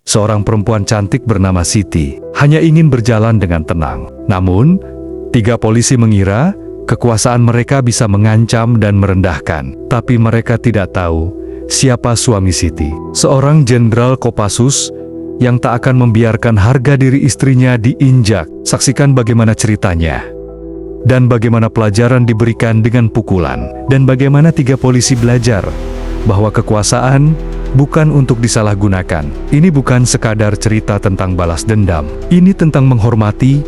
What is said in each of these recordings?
seorang perempuan cantik bernama Siti, hanya ingin berjalan dengan tenang. Namun, 3 polisi mengira kekuasaan mereka bisa mengancam dan merendahkan. Tapi mereka tidak tahu siapa suami Siti, seorang jenderal Kopassus yang tak akan membiarkan harga diri istrinya diinjak. Saksikan bagaimana ceritanya, dan bagaimana pelajaran diberikan dengan pukulan, dan bagaimana 3 polisi belajar bahwa kekuasaan bukan untuk disalahgunakan. Ini bukan sekadar cerita tentang balas dendam. Ini tentang menghormati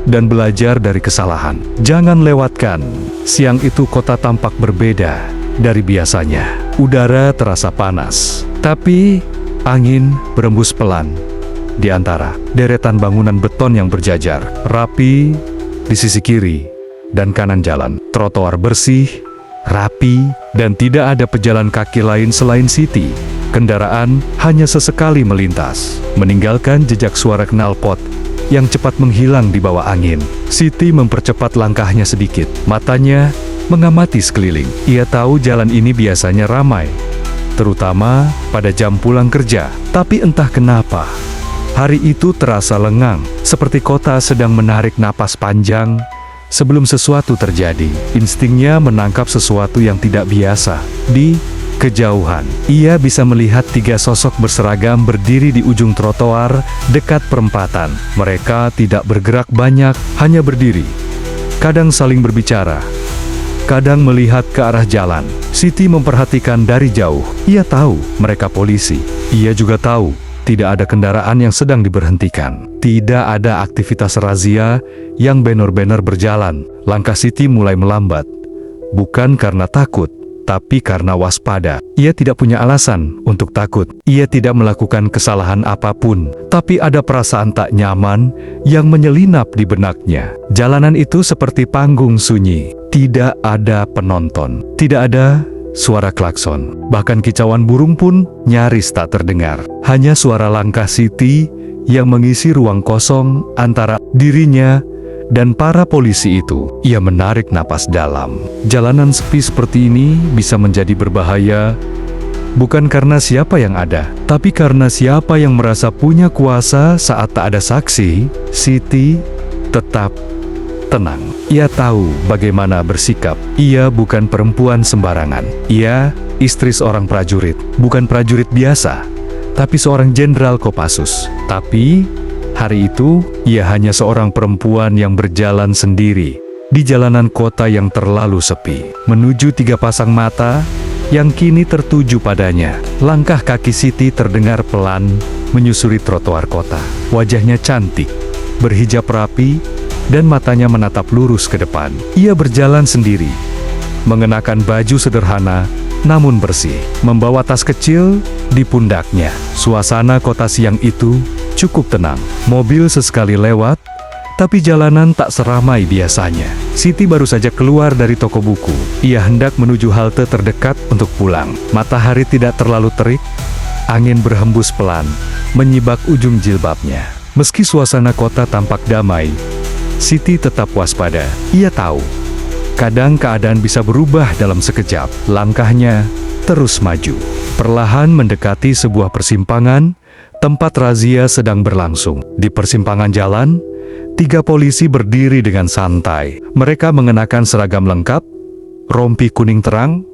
dan belajar dari kesalahan. Jangan lewatkan. Siang itu kota tampak berbeda dari biasanya. Udara terasa panas, tapi angin berembus pelan di antara deretan bangunan beton yang berjajar, rapi di sisi kiri dan kanan jalan. Trotoar bersih, rapi, dan tidak ada pejalan kaki lain selain Siti. Kendaraan hanya sesekali melintas, meninggalkan jejak suara knalpot yang cepat menghilang di bawah angin. Siti mempercepat langkahnya sedikit, matanya mengamati sekeliling. Ia tahu jalan ini biasanya ramai, terutama pada jam pulang kerja. Tapi entah kenapa, hari itu terasa lengang, seperti kota sedang menarik napas panjang sebelum sesuatu terjadi. Instingnya menangkap sesuatu yang tidak biasa. Di kejauhan, ia bisa melihat 3 sosok berseragam berdiri di ujung trotoar dekat perempatan. Mereka tidak bergerak banyak, hanya berdiri. Kadang saling berbicara, kadang melihat ke arah jalan. Siti memperhatikan dari jauh. Ia tahu mereka polisi. Ia juga tahu tidak ada kendaraan yang sedang diberhentikan. Tidak ada aktivitas razia yang benar-benar berjalan. Langkah Siti mulai melambat. Bukan karena takut, tapi karena waspada. Ia tidak punya alasan untuk takut. Ia tidak melakukan kesalahan apapun, tapi ada perasaan tak nyaman yang menyelinap di benaknya. Jalanan itu seperti panggung sunyi. Tidak ada penonton. Tidak ada suara klakson. Bahkan kicauan burung pun nyaris tak terdengar. Hanya suara langkah Siti yang mengisi ruang kosong antara dirinya dan para polisi itu. Ia menarik napas dalam. Jalanan sepi seperti ini bisa menjadi berbahaya, bukan karena siapa yang ada, tapi karena siapa yang merasa punya kuasa saat tak ada saksi. Siti tetap tenang. Ia tahu bagaimana bersikap. Ia bukan perempuan sembarangan. Ia istri seorang prajurit. Bukan prajurit biasa, tapi seorang jenderal Kopassus. Tapi hari itu, ia hanya seorang perempuan yang berjalan sendiri di jalanan kota yang terlalu sepi, menuju 3 pasang mata yang kini tertuju padanya. Langkah kaki Siti terdengar pelan menyusuri trotoar kota. Wajahnya cantik, berhijab rapi, dan matanya menatap lurus ke depan. Ia berjalan sendiri, mengenakan baju sederhana namun bersih, membawa tas kecil di pundaknya. Suasana kota siang itu cukup tenang. Mobil sesekali lewat, tapi jalanan tak seramai biasanya. Siti baru saja keluar dari toko buku. Ia hendak menuju halte terdekat untuk pulang. Matahari tidak terlalu terik, angin berhembus pelan, menyibak ujung jilbabnya. Meski suasana kota tampak damai, Siti tetap waspada. Ia tahu, kadang keadaan bisa berubah dalam sekejap. Langkahnya terus maju, perlahan mendekati sebuah persimpangan. Tempat razia sedang berlangsung. Di persimpangan jalan, 3 polisi berdiri dengan santai. Mereka mengenakan seragam lengkap, rompi kuning terang,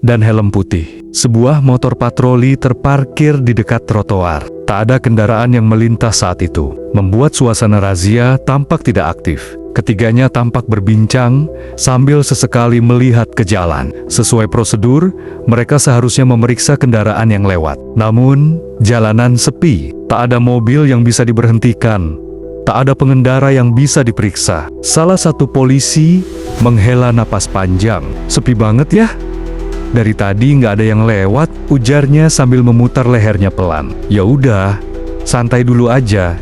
dan helm putih. Sebuah motor patroli terparkir di dekat trotoar. Tak ada kendaraan yang melintas saat itu, membuat suasana razia tampak tidak aktif. Ketiganya tampak berbincang sambil sesekali melihat ke jalan. Sesuai prosedur, mereka seharusnya memeriksa kendaraan yang lewat. Namun, jalanan sepi. Tak ada mobil yang bisa diberhentikan. Tak ada pengendara yang bisa diperiksa. Salah satu polisi menghela napas panjang. "Sepi banget ya? Dari tadi nggak ada yang lewat," ujarnya sambil memutar lehernya pelan. "Ya udah, santai dulu aja,"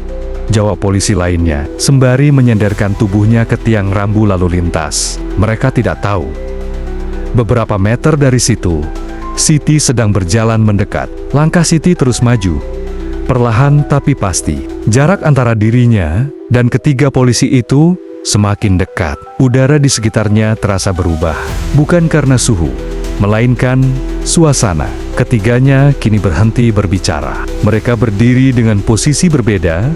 jawab polisi lainnya, sembari menyandarkan tubuhnya ke tiang rambu lalu lintas. Mereka tidak tahu, beberapa meter dari situ, Siti sedang berjalan mendekat. Langkah Siti terus maju, perlahan tapi pasti. Jarak antara dirinya dan ketiga polisi itu semakin dekat. Udara di sekitarnya terasa berubah, bukan karena suhu, melainkan suasana. Ketiganya kini berhenti berbicara. Mereka berdiri dengan posisi berbeda,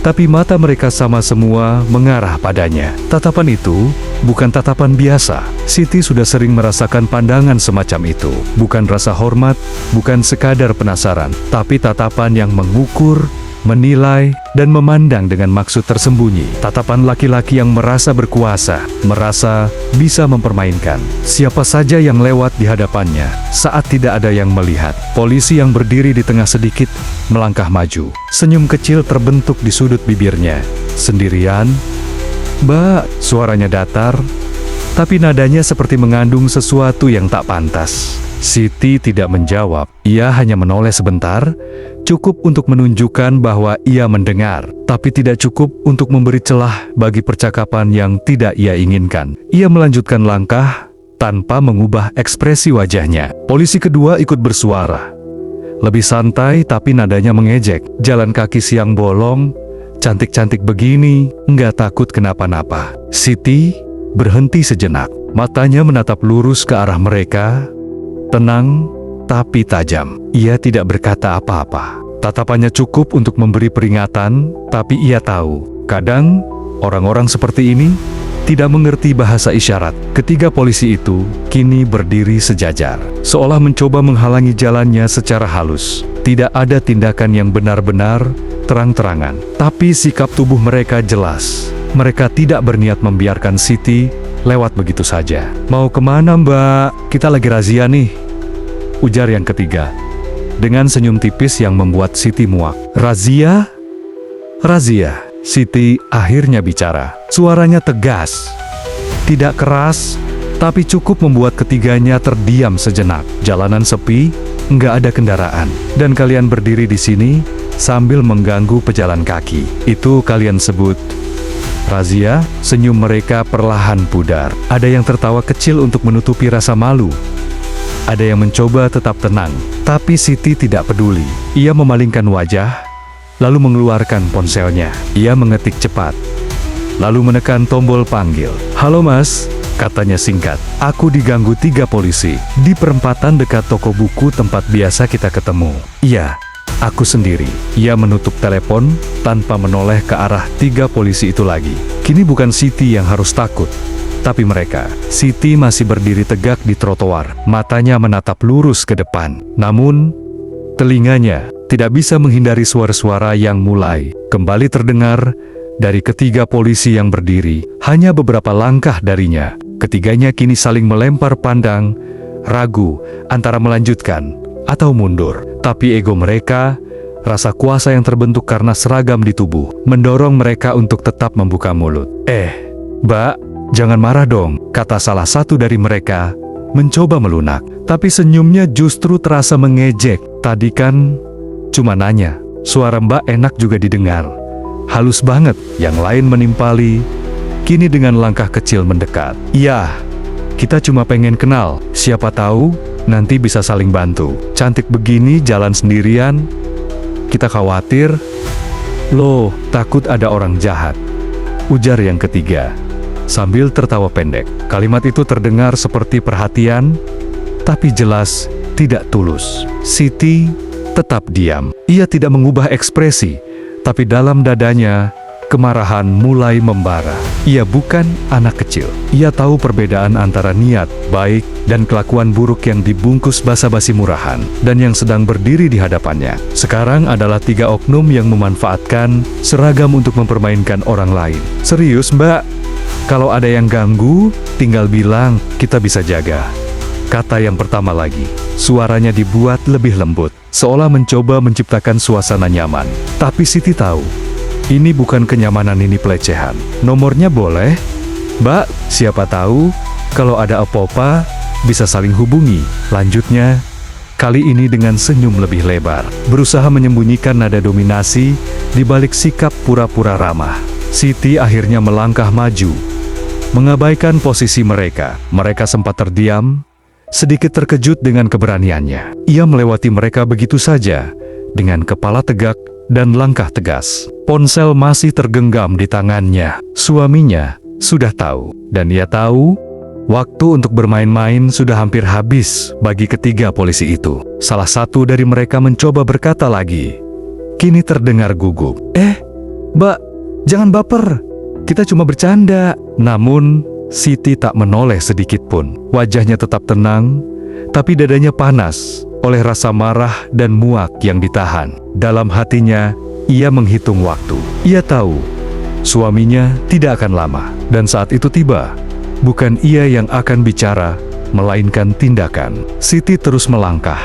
tapi mata mereka sama semua mengarah padanya. Tatapan itu bukan tatapan biasa. Siti sudah sering merasakan pandangan semacam itu. Bukan rasa hormat, bukan sekadar penasaran, tapi tatapan yang mengukur, menilai, dan memandang dengan maksud tersembunyi. Tatapan laki-laki yang merasa berkuasa, merasa bisa mempermainkan siapa saja yang lewat di hadapannya saat tidak ada yang melihat. Polisi yang berdiri di tengah sedikit melangkah maju. Senyum kecil terbentuk di sudut bibirnya. Sendirian, "Mbak," suaranya datar, tapi nadanya seperti mengandung sesuatu yang tak pantas. Siti tidak menjawab. Ia hanya menoleh sebentar, cukup untuk menunjukkan bahwa ia mendengar, tapi tidak cukup untuk memberi celah bagi percakapan yang tidak ia inginkan. Ia melanjutkan langkah tanpa mengubah ekspresi wajahnya. Polisi kedua ikut bersuara. Lebih santai tapi nadanya mengejek. "Jalan kaki siang bolong, cantik-cantik begini, nggak takut kenapa-napa?" Siti berhenti sejenak. Matanya menatap lurus ke arah mereka. Tenang, tapi tajam. Ia tidak berkata apa-apa. Tatapannya cukup untuk memberi peringatan, tapi ia tahu, kadang orang-orang seperti ini tidak mengerti bahasa isyarat. Ketiga polisi itu kini berdiri sejajar, seolah mencoba menghalangi jalannya secara halus. Tidak ada tindakan yang benar-benar terang-terangan, tapi sikap tubuh mereka jelas. Mereka tidak berniat membiarkan Siti lewat begitu saja. "Mau kemana, Mbak? Kita lagi razia nih," ujar yang ketiga, dengan senyum tipis yang membuat Siti muak. "Razia? Razia?" Siti akhirnya bicara. Suaranya tegas, tidak keras, tapi cukup membuat ketiganya terdiam sejenak. "Jalanan sepi, nggak ada kendaraan, dan kalian berdiri di sini sambil mengganggu pejalan kaki. Itu kalian sebut razia?" Senyum mereka perlahan pudar. Ada yang tertawa kecil untuk menutupi rasa malu. Ada yang mencoba tetap tenang, tapi Siti tidak peduli. Ia memalingkan wajah, lalu mengeluarkan ponselnya. Ia mengetik cepat, lalu menekan tombol panggil. "Halo Mas," katanya singkat. "Aku diganggu 3 polisi di perempatan dekat toko buku tempat biasa kita ketemu." "Iya, aku sendiri." Ia menutup telepon tanpa menoleh ke arah 3 polisi itu lagi. Kini bukan Siti yang harus takut, tapi mereka. Siti masih berdiri tegak di trotoar, matanya menatap lurus ke depan. Namun, telinganya tidak bisa menghindari suara-suara yang mulai kembali terdengar dari ketiga polisi yang berdiri hanya beberapa langkah darinya. Ketiganya kini saling melempar pandang, ragu antara melanjutkan atau mundur. Tapi ego mereka, rasa kuasa yang terbentuk karena seragam di tubuh, mendorong mereka untuk tetap membuka mulut. Mbak, jangan marah dong," kata salah satu dari mereka, mencoba melunak. Tapi senyumnya justru terasa mengejek. "Tadi kan cuma nanya." Suara Mbak enak juga didengar, halus banget. Yang lain menimpali, kini dengan langkah kecil mendekat. "Iya, kita cuma pengen kenal, siapa tahu nanti bisa saling bantu. Cantik begini jalan sendirian, kita khawatir." "Loh, takut ada orang jahat," ujar yang ketiga, sambil tertawa pendek. Kalimat itu terdengar seperti perhatian, tapi jelas tidak tulus. Siti tetap diam. Ia tidak mengubah ekspresi, tapi dalam dadanya, kemarahan mulai membara. Ia bukan anak kecil. Ia tahu perbedaan antara niat baik dan kelakuan buruk yang dibungkus basa-basi murahan, dan yang sedang berdiri di hadapannya sekarang adalah 3 oknum yang memanfaatkan seragam untuk mempermainkan orang lain. "Serius, Mbak? Kalau ada yang ganggu, tinggal bilang, kita bisa jaga," kata yang pertama lagi. Suaranya dibuat lebih lembut, seolah mencoba menciptakan suasana nyaman. Tapi Siti tahu, ini bukan kenyamanan, ini pelecehan. "Nomornya boleh, Mbak? Siapa tahu, kalau ada apa-apa, bisa saling hubungi," lanjutnya, kali ini dengan senyum lebih lebar, berusaha menyembunyikan nada dominasi di balik sikap pura-pura ramah. Siti akhirnya melangkah maju, mengabaikan posisi mereka. Mereka sempat terdiam, sedikit terkejut dengan keberaniannya. Ia melewati mereka begitu saja, dengan kepala tegak dan langkah tegas. Ponsel masih tergenggam di tangannya. Suaminya sudah tahu, dan ia tahu Waktu untuk bermain-main sudah hampir habis bagi ketiga polisi itu. Salah satu dari mereka mencoba berkata lagi. Kini terdengar gugup. Mbak, jangan baper. Kita cuma bercanda. Namun, Siti tak menoleh sedikit pun. Wajahnya tetap tenang, tapi dadanya panas oleh rasa marah dan muak yang ditahan. Dalam hatinya, ia menghitung waktu. Ia tahu, suaminya tidak akan lama. Dan saat itu tiba. Bukan ia yang akan bicara, melainkan tindakan. Siti terus melangkah,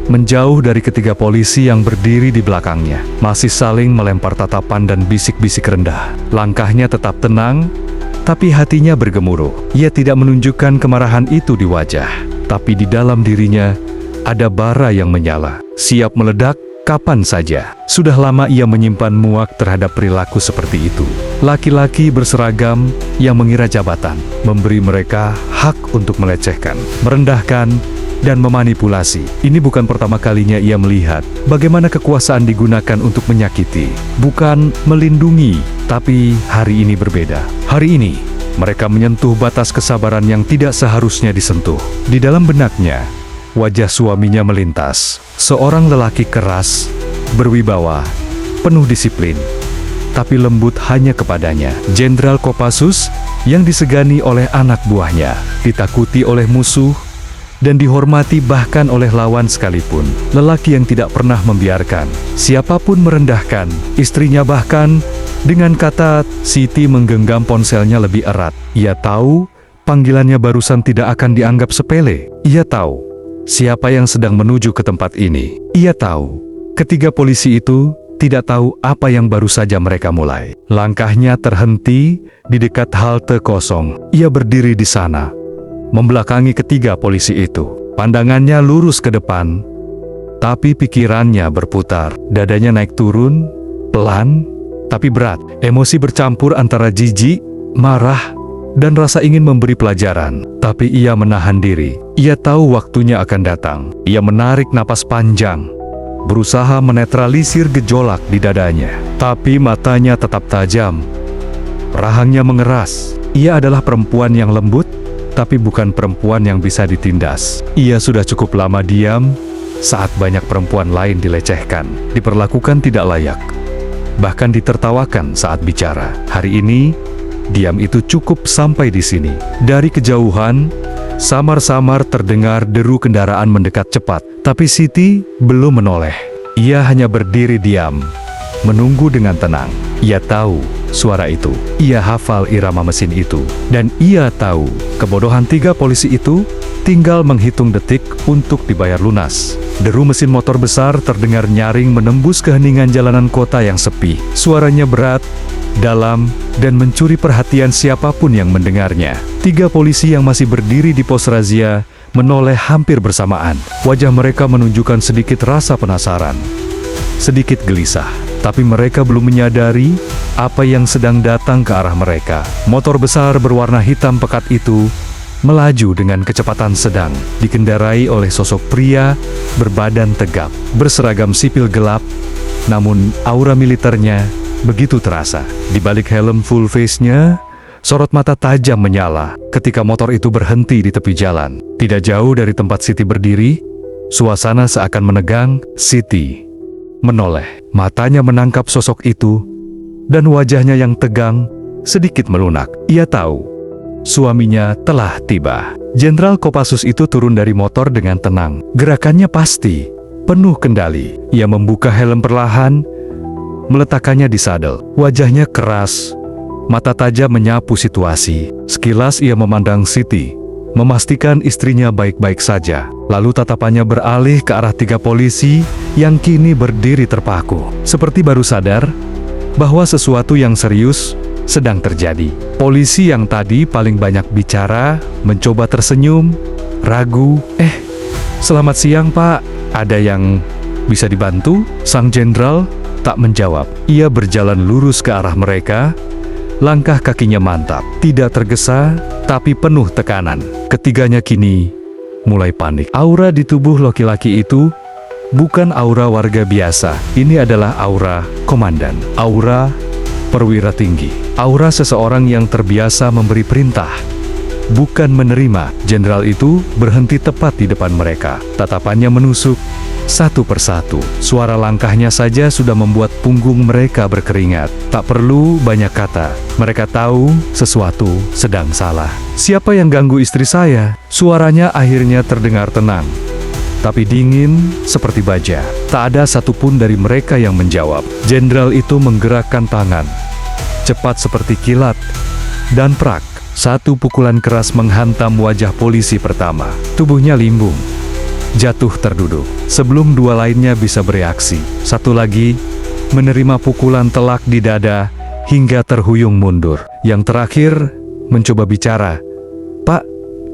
menjauh dari ketiga polisi yang berdiri di belakangnya. Masih saling melempar tatapan dan bisik-bisik rendah. Langkahnya tetap tenang, tapi hatinya bergemuruh. Ia tidak menunjukkan kemarahan itu di wajah, tapi di dalam dirinya ada bara yang menyala, siap meledak kapan saja. Sudah lama ia menyimpan muak terhadap perilaku seperti itu. Laki-laki berseragam yang mengira jabatan, memberi mereka hak untuk melecehkan, merendahkan, dan memanipulasi. Ini bukan pertama kalinya ia melihat bagaimana kekuasaan digunakan untuk menyakiti, bukan melindungi. Tapi hari ini berbeda. Hari ini, mereka menyentuh batas kesabaran yang tidak seharusnya disentuh. Di dalam benaknya, wajah suaminya melintas. Seorang lelaki keras, berwibawa, penuh disiplin, tapi lembut hanya kepadanya. Jenderal Kopassus yang disegani oleh anak buahnya, ditakuti oleh musuh, dan dihormati bahkan oleh lawan sekalipun. Lelaki yang tidak pernah membiarkan siapapun merendahkan istrinya. Bahkan dengan kata, Siti menggenggam ponselnya lebih erat. Ia tahu panggilannya barusan tidak akan dianggap sepele. Ia tahu siapa yang sedang menuju ke tempat ini. Ia tahu ketiga polisi itu tidak tahu apa yang baru saja mereka mulai. Langkahnya terhenti di dekat halte kosong. Ia berdiri di sana, membelakangi ketiga polisi itu. Pandangannya lurus ke depan, tapi pikirannya berputar. Dadanya naik turun, pelan, tapi berat. Emosi bercampur antara jijik, marah, dan rasa ingin memberi pelajaran. Tapi ia menahan diri. Ia tahu waktunya akan datang. Ia menarik napas panjang, berusaha menetralisir gejolak di dadanya. Tapi matanya tetap tajam. Rahangnya mengeras. Ia adalah perempuan yang lembut, tapi bukan perempuan yang bisa ditindas. Ia sudah cukup lama diam saat banyak perempuan lain dilecehkan, diperlakukan tidak layak, bahkan ditertawakan saat bicara. Hari ini, diam itu cukup sampai di sini. Dari kejauhan, samar-samar terdengar deru kendaraan mendekat cepat, tapi Siti belum menoleh. Ia hanya berdiri diam, menunggu dengan tenang. Ia tahu suara itu. Ia hafal irama mesin itu. Dan ia tahu kebodohan tiga polisi itu tinggal menghitung detik untuk dibayar lunas. Deru mesin motor besar terdengar nyaring menembus keheningan jalanan kota yang sepi. Suaranya berat, dalam, dan mencuri perhatian siapapun yang mendengarnya. Tiga polisi yang masih berdiri di pos razia menoleh hampir bersamaan. Wajah mereka menunjukkan sedikit rasa penasaran, sedikit gelisah. Tapi mereka belum menyadari apa yang sedang datang ke arah mereka. Motor besar berwarna hitam pekat itu melaju dengan kecepatan sedang, dikendarai oleh sosok pria berbadan tegap, berseragam sipil gelap, namun aura militernya begitu terasa. Di balik helm full face-nya, sorot mata tajam menyala ketika motor itu berhenti di tepi jalan. Tidak jauh dari tempat Siti berdiri, suasana seakan menegang. Siti menoleh, matanya menangkap sosok itu, dan wajahnya yang tegang sedikit melunak. Ia tahu suaminya telah tiba. Jenderal Kopassus itu turun dari motor dengan tenang. Gerakannya pasti penuh kendali. Ia membuka helm perlahan, meletakkannya di sadel. Wajahnya keras, mata tajam menyapu situasi. Sekilas ia memandang Siti, memastikan istrinya baik-baik saja. Lalu tatapannya beralih ke arah tiga polisi yang kini berdiri terpaku, seperti baru sadar bahwa sesuatu yang serius sedang terjadi. Polisi yang tadi paling banyak bicara mencoba tersenyum, ragu. Selamat siang, Pak. Ada yang bisa dibantu?" Sang jenderal tak menjawab. Ia berjalan lurus ke arah mereka. Langkah kakinya mantap, tidak tergesa, tapi penuh tekanan. Ketiganya kini mulai panik. Aura di tubuh laki-laki itu bukan aura warga biasa. Ini adalah aura komandan, aura perwira tinggi, aura seseorang yang terbiasa memberi perintah, bukan menerima. Jenderal itu berhenti tepat di depan mereka. Tatapannya menusuk satu persatu. Suara langkahnya saja sudah membuat punggung mereka berkeringat. Tak perlu banyak kata. Mereka tahu sesuatu sedang salah. "Siapa yang ganggu istri saya?" Suaranya akhirnya terdengar tenang, tapi dingin seperti baja. Tak ada satupun dari mereka yang menjawab. Jenderal itu menggerakkan tangan, cepat seperti kilat, dan prak, satu pukulan keras menghantam wajah polisi pertama. Tubuhnya limbung, jatuh terduduk, sebelum dua lainnya bisa bereaksi. Satu lagi menerima pukulan telak di dada hingga terhuyung mundur. Yang terakhir mencoba bicara, "Pak,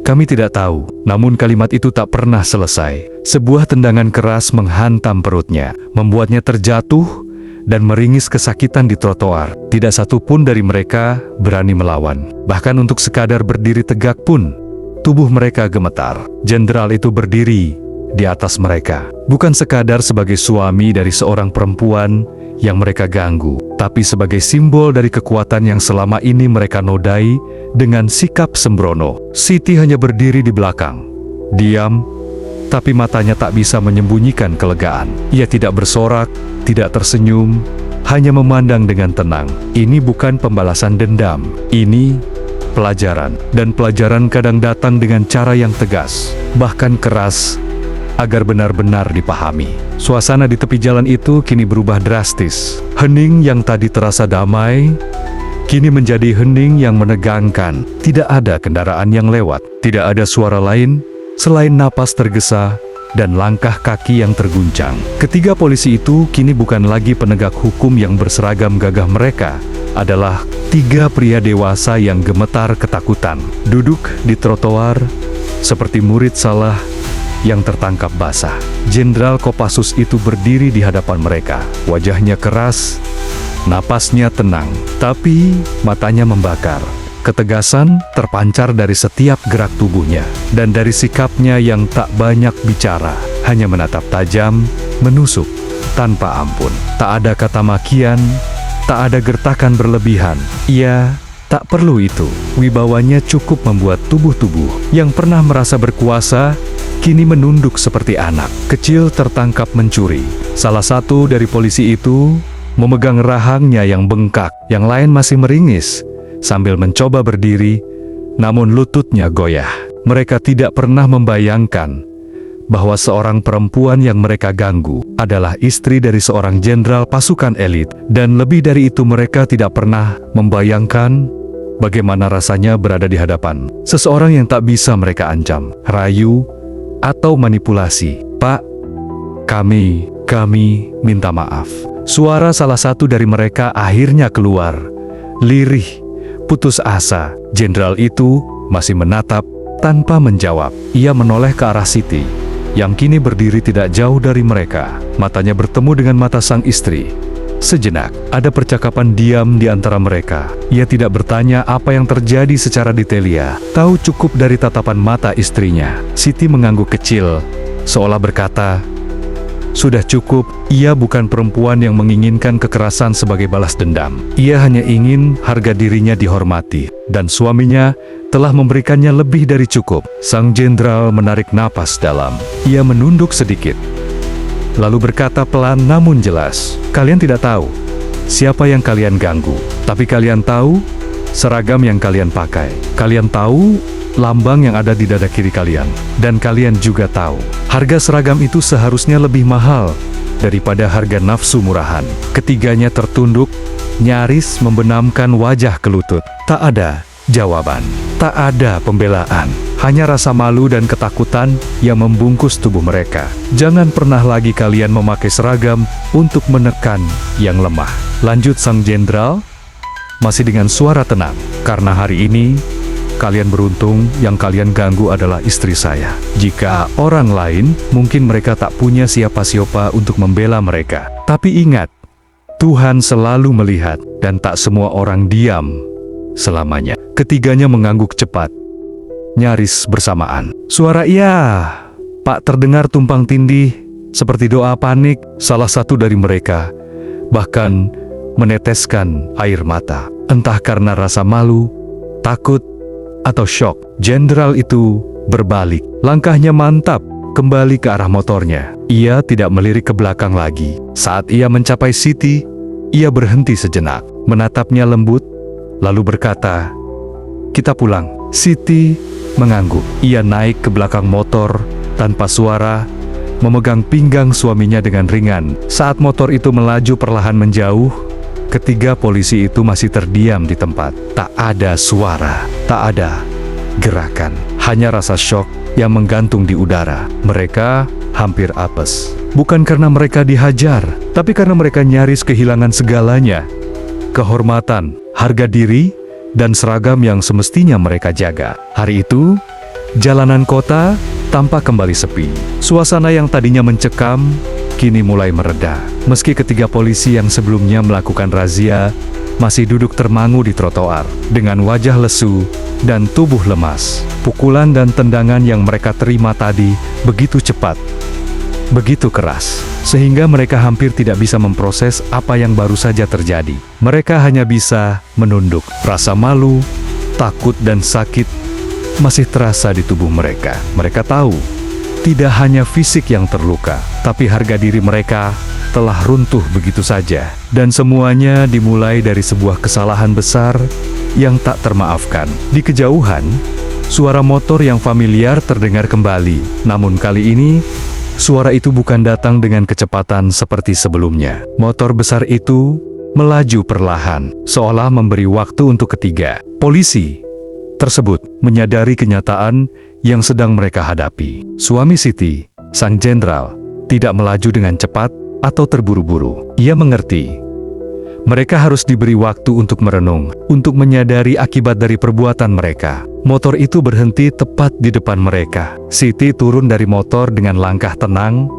kami tidak tahu." Namun kalimat itu tak pernah selesai. Sebuah tendangan keras menghantam perutnya, membuatnya terjatuh dan meringis kesakitan di trotoar. Tidak satu pun dari mereka berani melawan. Bahkan untuk sekadar berdiri tegak pun, tubuh mereka gemetar. Jenderal itu berdiri di atas mereka, bukan sekadar sebagai suami dari seorang perempuan yang mereka ganggu, tapi sebagai simbol dari kekuatan yang selama ini mereka nodai dengan sikap sembrono. Siti hanya berdiri di belakang, diam, tapi matanya tak bisa menyembunyikan kelegaan. Ia tidak bersorak, tidak tersenyum, hanya memandang dengan tenang. Ini bukan pembalasan dendam, ini pelajaran. Dan pelajaran kadang datang dengan cara yang tegas, bahkan keras, agar benar-benar dipahami. Suasana di tepi jalan itu kini berubah drastis. Hening yang tadi terasa damai, kini menjadi hening yang menegangkan. Tidak ada kendaraan yang lewat, tidak ada suara lain selain napas tergesa dan langkah kaki yang terguncang. Ketiga polisi itu kini bukan lagi penegak hukum yang berseragam gagah. Mereka adalah tiga pria dewasa yang gemetar ketakutan, duduk di trotoar seperti murid salah yang tertangkap basah. Jenderal Kopassus itu berdiri di hadapan mereka. Wajahnya keras, napasnya tenang, tapi matanya membakar. Ketegasan terpancar dari setiap gerak tubuhnya, dan dari sikapnya yang tak banyak bicara, hanya menatap tajam, menusuk, tanpa ampun. Tak ada kata makian, tak ada gertakan berlebihan. Ia tak perlu itu. Wibawanya cukup membuat tubuh-tubuh yang pernah merasa berkuasa, kini menunduk seperti anak kecil tertangkap mencuri. Salah satu dari polisi itu memegang rahangnya yang bengkak, yang lain masih meringis sambil mencoba berdiri, namun lututnya goyah. Mereka tidak pernah membayangkan bahwa seorang perempuan yang mereka ganggu adalah istri dari seorang jenderal pasukan elit, dan lebih dari itu mereka tidak pernah membayangkan bagaimana rasanya berada di hadapan seseorang yang tak bisa mereka ancam, rayu, atau manipulasi. "Pak, kami minta maaf." Suara salah satu dari mereka akhirnya keluar, lirih, putus asa. Jenderal itu masih menatap tanpa menjawab. Ia menoleh ke arah Siti, yang kini berdiri tidak jauh dari mereka. Matanya bertemu dengan mata sang istri. Sejenak, ada percakapan diam di antara mereka. Ia tidak bertanya apa yang terjadi secara detail. Tahu cukup dari tatapan mata istrinya. Siti mengangguk kecil, seolah berkata, "Sudah cukup." Ia bukan perempuan yang menginginkan kekerasan sebagai balas dendam. Ia hanya ingin harga dirinya dihormati, dan suaminya telah memberikannya lebih dari cukup. Sang jenderal menarik napas dalam. Ia menunduk sedikit, lalu berkata pelan namun jelas, "Kalian tidak tahu siapa yang kalian ganggu, tapi kalian tahu seragam yang kalian pakai. Kalian tahu lambang yang ada di dada kiri kalian, dan kalian juga tahu harga seragam itu seharusnya lebih mahal daripada harga nafsu murahan." Ketiganya tertunduk, nyaris membenamkan wajah ke lutut. Tak ada jawaban, tak ada pembelaan, hanya rasa malu dan ketakutan yang membungkus tubuh mereka. "Jangan pernah lagi kalian memakai seragam untuk menekan yang lemah," lanjut sang jenderal, masih dengan suara tenang. "Karena hari ini kalian beruntung, yang kalian ganggu adalah istri saya. Jika orang lain, mungkin mereka tak punya siapa-siapa untuk membela mereka. Tapi ingat, Tuhan selalu melihat, dan tak semua orang diam selamanya." Ketiganya mengangguk cepat, nyaris bersamaan. Suara "iya, Pak" terdengar tumpang tindih, seperti doa panik. Salah satu dari mereka bahkan meneteskan air mata, entah karena rasa malu, takut, atau syok. Jenderal itu berbalik. Langkahnya mantap, kembali ke arah motornya. Ia tidak melirik ke belakang lagi. Saat ia mencapai Siti, ia berhenti sejenak, menatapnya lembut, lalu berkata, "Kita pulang." Siti mengangguk. Ia naik ke belakang motor tanpa suara, memegang pinggang suaminya dengan ringan. Saat motor itu melaju perlahan menjauh, ketiga polisi itu masih terdiam di tempat. Tak ada suara, tak ada gerakan, hanya rasa syok yang menggantung di udara. Mereka hampir apes. Bukan karena mereka dihajar, tapi karena mereka nyaris kehilangan segalanya. Kehormatan, harga diri, dan seragam yang semestinya mereka jaga. Hari itu, jalanan kota tampak kembali sepi. Suasana yang tadinya mencekam, kini mulai mereda. Meski ketiga polisi yang sebelumnya melakukan razia masih duduk termangu di trotoar dengan wajah lesu dan tubuh lemas. Pukulan dan tendangan yang mereka terima tadi begitu cepat, begitu keras, sehingga mereka hampir tidak bisa memproses apa yang baru saja terjadi. Mereka hanya bisa menunduk. Rasa malu, takut, dan sakit masih terasa di tubuh mereka. Mereka tahu, tidak hanya fisik yang terluka, tapi harga diri mereka telah runtuh begitu saja. Dan semuanya dimulai dari sebuah kesalahan besar yang tak termaafkan. Di kejauhan, suara motor yang familiar terdengar kembali. Namun kali ini, suara itu bukan datang dengan kecepatan seperti sebelumnya. Motor besar itu melaju perlahan, seolah memberi waktu untuk ketiga polisi tersebut menyadari kenyataan yang sedang mereka hadapi. Suami Siti, sang jenderal, tidak melaju dengan cepat atau terburu-buru. Ia mengerti, mereka harus diberi waktu untuk merenung, untuk menyadari akibat dari perbuatan mereka. Motor itu berhenti tepat di depan mereka. Siti turun dari motor dengan langkah tenang,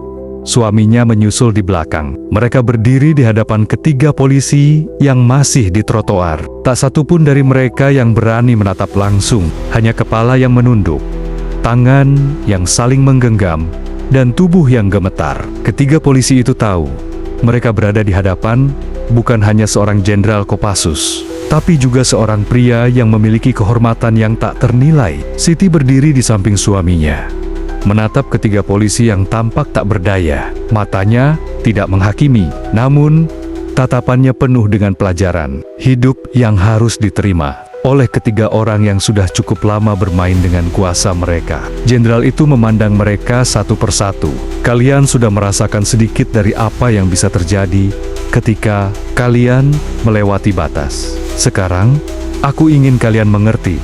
suaminya menyusul di belakang. Mereka berdiri di hadapan ketiga polisi yang masih di trotoar. Tak satu pun dari mereka yang berani menatap langsung, hanya kepala yang menunduk, tangan yang saling menggenggam, dan tubuh yang gemetar. Ketiga polisi itu tahu, mereka berada di hadapan bukan hanya seorang Jenderal Kopassus, tapi juga seorang pria yang memiliki kehormatan yang tak ternilai. Siti berdiri di samping suaminya, menatap ketiga polisi yang tampak tak berdaya. Matanya tidak menghakimi, namun tatapannya penuh dengan pelajaran hidup yang harus diterima oleh ketiga orang yang sudah cukup lama bermain dengan kuasa mereka. Jenderal itu memandang mereka satu persatu. Kalian sudah merasakan sedikit dari apa yang bisa terjadi ketika kalian melewati batas. Sekarang, aku ingin kalian mengerti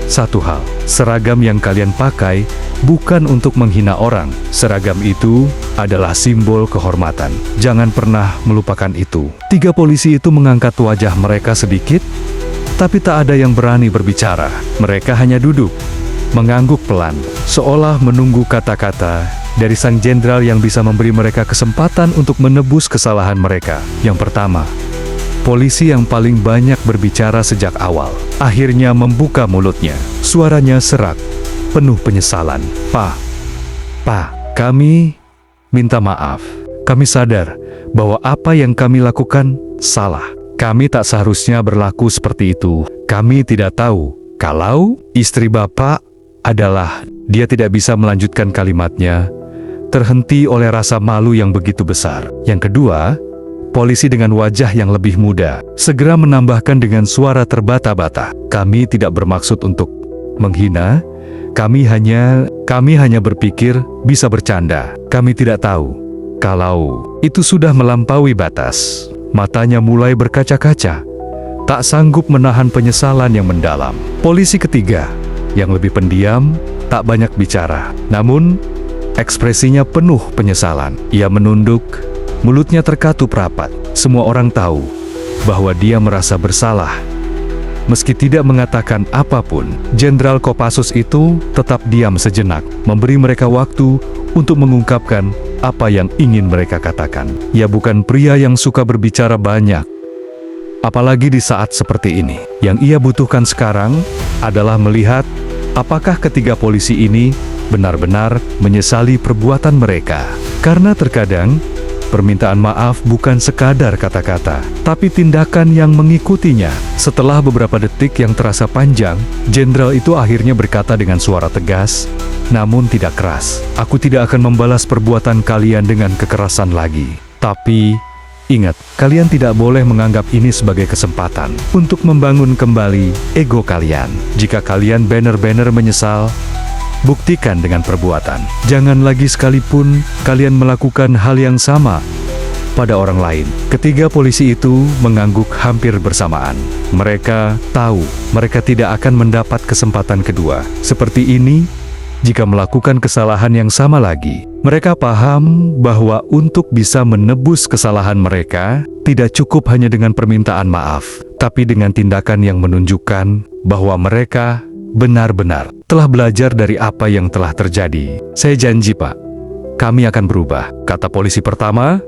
satu hal. Seragam yang kalian pakai bukan untuk menghina orang. Seragam itu adalah simbol kehormatan. Jangan pernah melupakan itu. Tiga polisi itu mengangkat wajah mereka sedikit, tapi tak ada yang berani berbicara. Mereka hanya duduk, mengangguk pelan, seolah menunggu kata-kata dari sang jenderal yang bisa memberi mereka kesempatan untuk menebus kesalahan mereka. Yang pertama, polisi yang paling banyak berbicara sejak awal, akhirnya membuka mulutnya. Suaranya serak, penuh penyesalan. Pak, kami minta maaf. Kami sadar bahwa apa yang kami lakukan salah. Kami tak seharusnya berlaku seperti itu. Kami tidak tahu kalau istri Bapak adalah..." Dia tidak bisa melanjutkan kalimatnya, terhenti oleh rasa malu yang begitu besar. Yang kedua, polisi dengan wajah yang lebih muda segera menambahkan dengan suara terbata-bata, "Kami tidak bermaksud untuk menghina. Kami hanya berpikir bisa bercanda. Kami tidak tahu kalau itu sudah melampaui batas." Matanya mulai berkaca-kaca, tak sanggup menahan penyesalan yang mendalam. Polisi ketiga, yang lebih pendiam, tak banyak bicara. Namun, ekspresinya penuh penyesalan. Ia menunduk, mulutnya terkatup rapat. Semua orang tahu bahwa dia merasa bersalah. Meski tidak mengatakan apapun, Jenderal Kopassus itu tetap diam sejenak, memberi mereka waktu untuk mengungkapkan apa yang ingin mereka katakan. Ia bukan pria yang suka berbicara banyak, apalagi di saat seperti ini. Yang ia butuhkan sekarang adalah melihat apakah ketiga polisi ini benar-benar menyesali perbuatan mereka. Karena terkadang Permintaan maaf bukan sekadar kata-kata, tapi tindakan yang mengikutinya. Setelah beberapa detik yang terasa panjang, jenderal itu akhirnya berkata dengan suara tegas, namun tidak keras, "Aku tidak akan membalas perbuatan kalian dengan kekerasan lagi. Tapi, ingat, kalian tidak boleh menganggap ini sebagai kesempatan untuk membangun kembali ego kalian. Jika kalian benar-benar menyesal, buktikan dengan perbuatan. Jangan lagi sekalipun kalian melakukan hal yang sama pada orang lain." Ketiga polisi itu mengangguk hampir bersamaan. Mereka tahu mereka tidak akan mendapat kesempatan kedua seperti ini jika melakukan kesalahan yang sama lagi. Mereka paham bahwa untuk bisa menebus kesalahan mereka, tidak cukup hanya dengan permintaan maaf, tapi dengan tindakan yang menunjukkan bahwa mereka benar-benar telah belajar dari apa yang telah terjadi. "Saya janji, Pak, kami akan berubah," kata polisi pertama.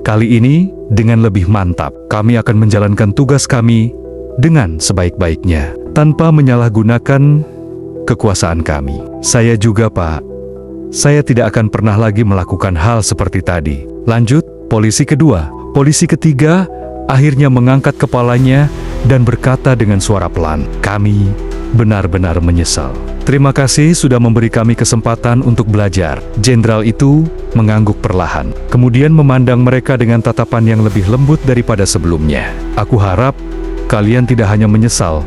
"Kali ini dengan lebih mantap, kami akan menjalankan tugas kami dengan sebaik-baiknya, tanpa menyalahgunakan kekuasaan kami." "Saya juga, Pak. Saya tidak akan pernah lagi melakukan hal seperti tadi," lanjut polisi kedua. Polisi ketiga akhirnya mengangkat kepalanya dan berkata dengan suara pelan, "Kami benar-benar menyesal. Terima kasih sudah memberi kami kesempatan untuk belajar." Jenderal itu mengangguk perlahan, kemudian memandang mereka dengan tatapan yang lebih lembut daripada sebelumnya. "Aku harap kalian tidak hanya menyesal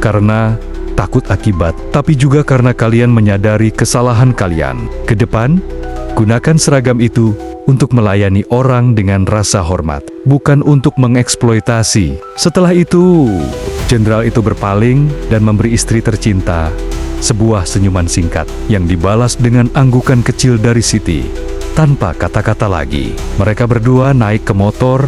karena takut akibat, tapi juga karena kalian menyadari kesalahan kalian. Ke depan, gunakan seragam itu untuk melayani orang dengan rasa hormat, bukan untuk mengeksploitasi." Setelah itu, jenderal itu berpaling dan memberi istri tercinta sebuah senyuman singkat yang dibalas dengan anggukan kecil dari Siti. Tanpa kata-kata lagi, mereka berdua naik ke motor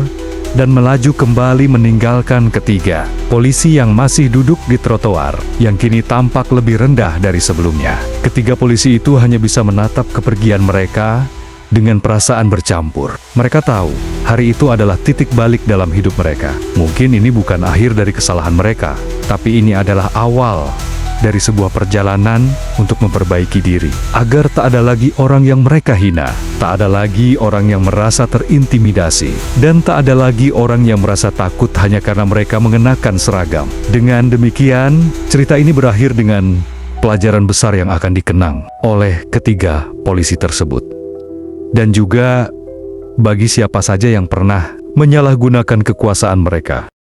dan melaju kembali meninggalkan ketiga polisi yang masih duduk di trotoar, yang kini tampak lebih rendah dari sebelumnya. Ketiga polisi itu hanya bisa menatap kepergian mereka dengan perasaan bercampur. Mereka tahu hari itu adalah titik balik dalam hidup mereka. Mungkin ini bukan akhir dari kesalahan mereka, tapi ini adalah awal dari sebuah perjalanan untuk memperbaiki diri, agar tak ada lagi orang yang mereka hina, tak ada lagi orang yang merasa terintimidasi, dan tak ada lagi orang yang merasa takut hanya karena mereka mengenakan seragam. Dengan demikian, cerita ini berakhir dengan pelajaran besar yang akan dikenang oleh ketiga polisi tersebut. Dan juga bagi siapa saja yang pernah menyalahgunakan kekuasaan mereka.